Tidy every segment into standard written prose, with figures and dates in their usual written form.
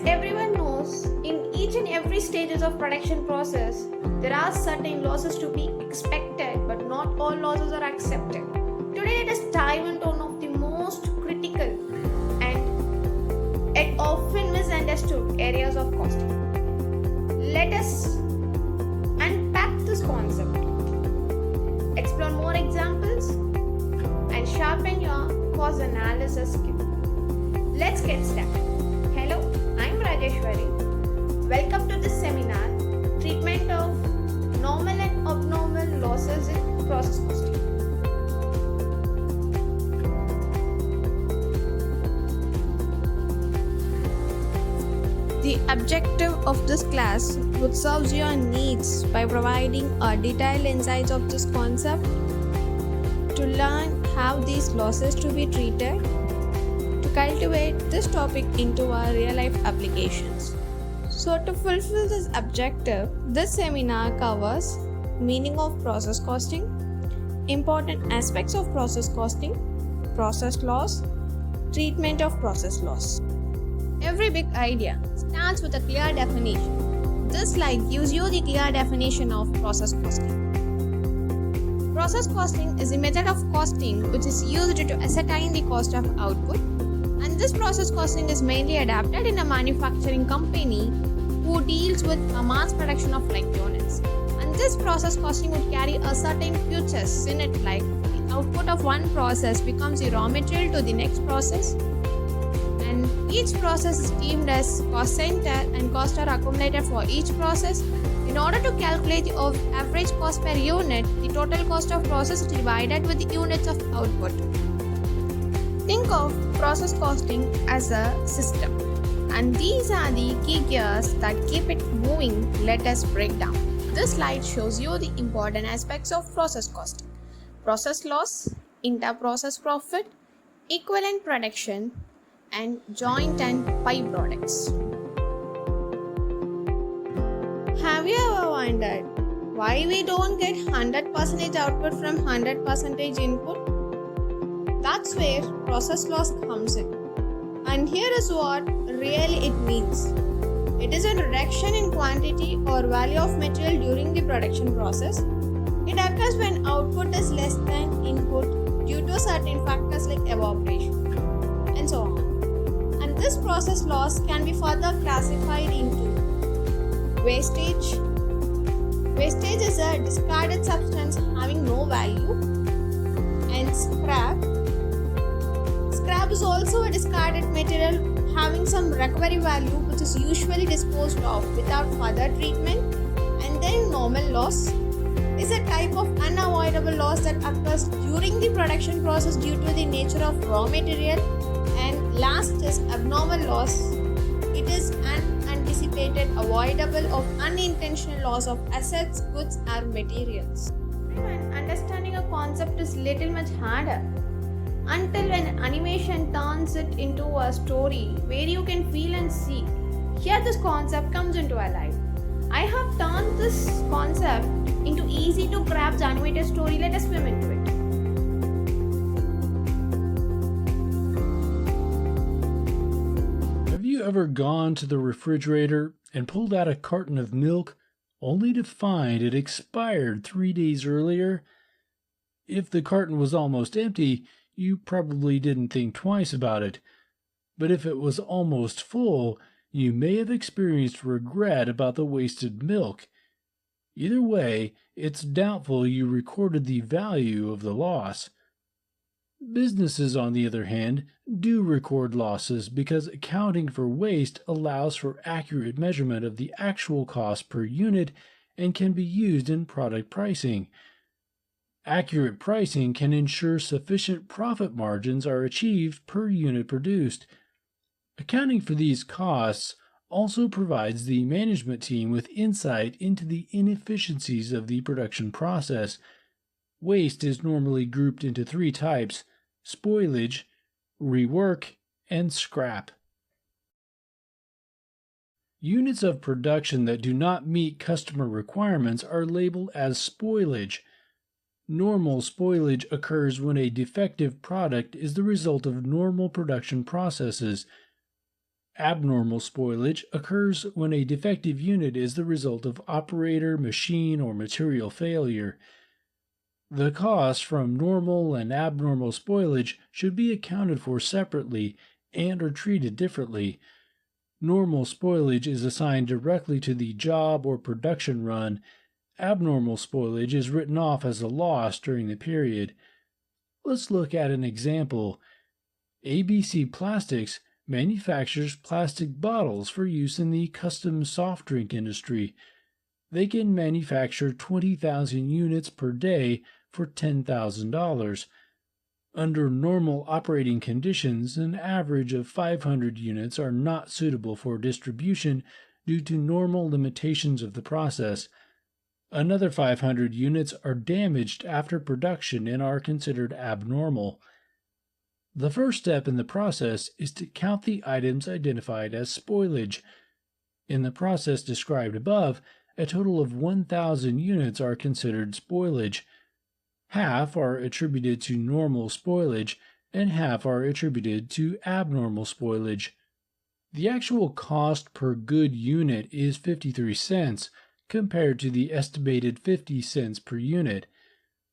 everyone knows, in each and every stages of production process, there are certain losses to be expected, but not all losses are accepted. Today, let us dive into one of the most critical and yet often misunderstood areas of costing. Let us unpack this concept, explore more examples, and sharpen your cost analysis skill. Let's get started. Hello, I'm Rajeshwari. Welcome to this seminar, Treatment of Normal and Abnormal Losses in Process Costing. The objective of this class would serve your needs by providing a detailed insights of this concept, to learn how these losses to be treated, to cultivate this topic into our real-life applications. So to fulfill this objective, this seminar covers meaning of process costing, important aspects of process costing, process loss, treatment of process loss. Every big idea starts with a clear definition. This slide gives you the clear definition of process costing. Process costing is a method of costing which is used to ascertain the cost of output, and this process costing is mainly adapted in a manufacturing company who deals with a mass production of like units. And this process costing would carry a certain futures in it, like the output of one process becomes the raw material to the next process, and each process is deemed as cost center and costs are accumulated for each process. In order to calculate the average cost per unit, the total cost of process is divided with the units of output. Think of process costing as a system, and these are the key gears that keep it moving. Let us break down. This slide shows you the important aspects of process costing: process loss, inter-process profit, equivalent production, and joint and byproducts. Have you ever wondered why we don't get 100% output from 100% input? That's where process loss comes in. And here is what really it means. It is a reduction in quantity or value of material during the production process. It occurs when output is less than input due to certain factors like evaporation and so on. And this process loss can be further classified into wastage. Wastage is a discarded substance having no value. And scrap. Scrap is also a discarded material having some recovery value, which is usually disposed of without further treatment. And then normal loss is a type of unavoidable loss that occurs during the production process due to the nature of raw material. And last is abnormal loss. It is unanticipated, avoidable, of unintentional loss of assets, goods, or materials. Even understanding a concept is little much harder until when animation turns it into a story where you can feel and see. Here this concept comes into our life. I have turned this concept into easy to grasp animated story. Let us swim into it. Have you ever gone to the refrigerator and pulled out a carton of milk only to find it expired 3 days earlier? If the carton was almost empty, you probably didn't think twice about it. But if it was almost full, you may have experienced regret about the wasted milk. Either way, it's doubtful you recorded the value of the loss. Businesses, on the other hand, do record losses because accounting for waste allows for accurate measurement of the actual cost per unit and can be used in product pricing. Accurate pricing can ensure sufficient profit margins are achieved per unit produced. Accounting for these costs also provides the management team with insight into the inefficiencies of the production process. Waste is normally grouped into 3 types: spoilage, rework, and scrap. Units of production that do not meet customer requirements are labeled as spoilage. Normal spoilage occurs when a defective product is the result of normal production processes. Abnormal spoilage occurs when a defective unit is the result of operator, machine, or material failure. The costs from normal and abnormal spoilage should be accounted for separately and are treated differently. Normal spoilage is assigned directly to the job or production run. Abnormal spoilage is written off as a loss during the period. Let's look at an example. ABC Plastics manufactures plastic bottles for use in the custom soft drink industry. They can manufacture 20,000 units per day for $10,000. Under normal operating conditions, an average of 500 units are not suitable for distribution due to normal limitations of the process. Another 500 units are damaged after production and are considered abnormal. The first step in the process is to count the items identified as spoilage. In the process described above, a total of 1,000 units are considered spoilage. Half are attributed to normal spoilage, and half are attributed to abnormal spoilage. The actual cost per good unit is 53 cents, compared to the estimated 50 cents per unit.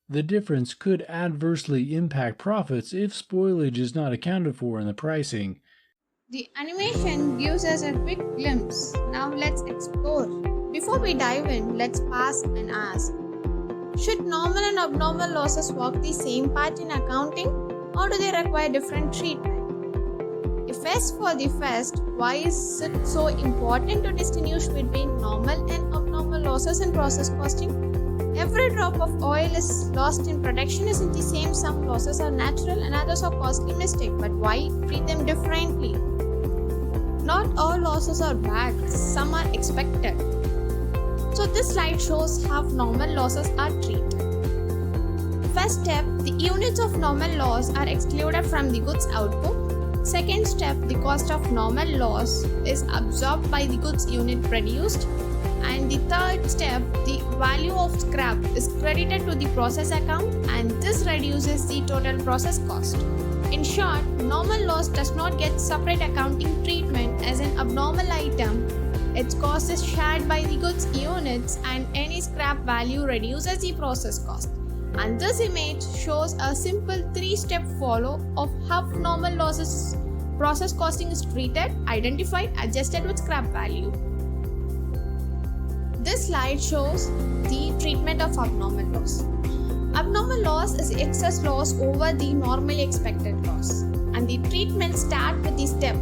The difference could adversely impact profits if spoilage is not accounted for in the pricing. The animation gives us a quick glimpse. Now let's explore. Before we dive in, let's pause and ask. Should normal and abnormal losses walk the same path in accounting, or do they require different treatment? If yes for the first, why is it so important to distinguish between normal and abnormal losses in process costing? Every drop of oil is lost in production isn't the same. Some losses are natural and others are costly mistake, but why treat them differently? Not all losses are bad, some are expected. So this slide shows how normal losses are treated. First step, the units of normal loss are excluded from the goods output. Second step, the cost of normal loss is absorbed by the goods unit produced. And the third step, the value of scrap is credited to the process account, and this reduces the total process cost. In short, normal loss does not get separate accounting treatment as an abnormal item. Its cost is shared by the goods units, and any scrap value reduces the process cost. And this image shows a simple 3-step follow of how normal losses process costing is treated, identified, adjusted with scrap value. This slide shows the treatment of abnormal loss. Abnormal loss is excess loss over the normally expected loss, and the treatment starts with the step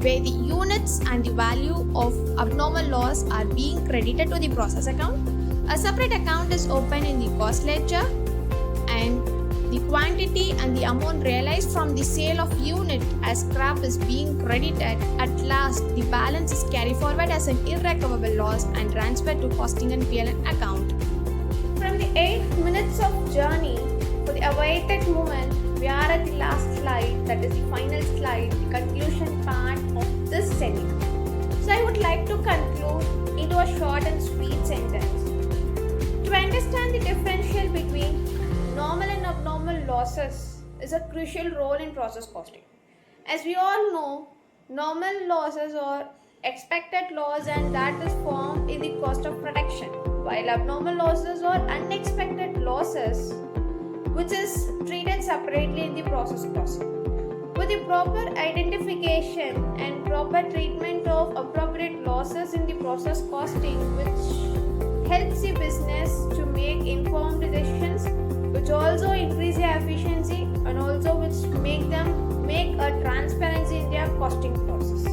where the units and the value of abnormal loss are being credited to the process account. A separate account is opened in the cost ledger, and the quantity and the amount realized from the sale of unit as scrap is being credited. At last, the balance is carried forward as an irrecoverable loss and transferred to costing and P&L account. From the 8 minutes of journey for the awaited moment, we are at the last slide, that is the final slide, the conclusion part of this seminar. So I would like to conclude into a short and sweet sentence. To understand the differential between normal and abnormal losses is a crucial role in process costing. As we all know, normal losses are expected loss, and that is formed in the cost of production, while abnormal losses are unexpected losses, which is treated separately in the process costing. With the proper identification and proper treatment of appropriate losses in the process costing, which helps the business to make informed decisions, which also increase their efficiency and also which make them make a transparency in their costing process.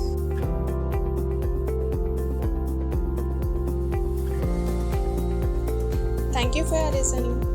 Thank you for your listening.